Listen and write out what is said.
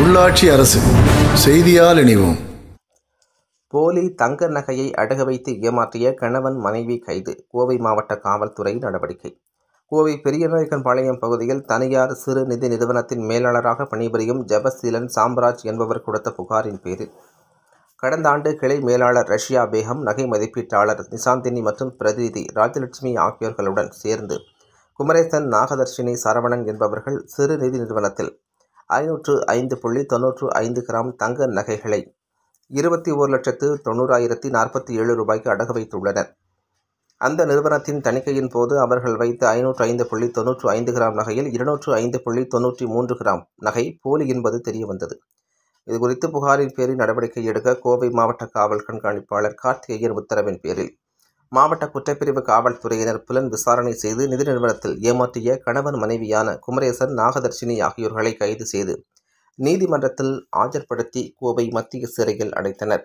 உள்ளாட்சி அரசு செய்தியால் இணைவோம். போலி தங்க நகையை அடகு வைத்து ஏமாற்றிய கணவன் மனைவி கைது. கோவை மாவட்ட காவல்துறை நடவடிக்கை. கோவை பெரியநாயக்கன்பாளையம் பகுதியில் தனியார் சிறு நிதி நிறுவனத்தின் மேலாளராக பணிபுரியும் ஜெபசீலன் சாம்ராஜ் என்பவர் கொடுத்த புகாரின் பேரில் கடந்த ஆண்டு கிளை மேலாளர் ரஷ்யா பேகம், நகை மதிப்பீட்டாளர் நிசாந்தினி மற்றும் பிரதிநிதி ராஜலட்சுமி ஆகியோர்களுடன் சேர்ந்து குமரேசன், நாகதர்ஷினி, சரவணன் என்பவர்கள் சிறு நிதி நிறுவனத்தில் 505.95 கிராம் தங்க நகைகளை 21,90,047 ரூபாய்க்கு அடகு வைத்துள்ளனர். அந்த நிறுவனத்தின் தணிக்கையின் போது அவர்கள் வைத்த 505.95 கிராம் நகையில் 205.93 கிராம் நகை போலி என்பது தெரியவந்தது. இதுகுறித்து புகாரின் பேரில் நடவடிக்கை எடுக்க கோவை மாவட்ட காவல் கண்காணிப்பாளர் கார்த்திகேயன் உத்தரவின் பேரில் மாவட்ட குற்றப்பிரிவு காவல்துறையினர் புலன் விசாரணை செய்து நிதி நிறுவனத்தில் ஏமாற்றிய கணவன் மனைவியான குமரேசன், நாகதர்ஷினி ஆகியோர்களை கைது செய்து நீதிமன்றத்தில் ஆஜர்படுத்தி கோவை மத்திய சிறையில் அடைத்தனர்.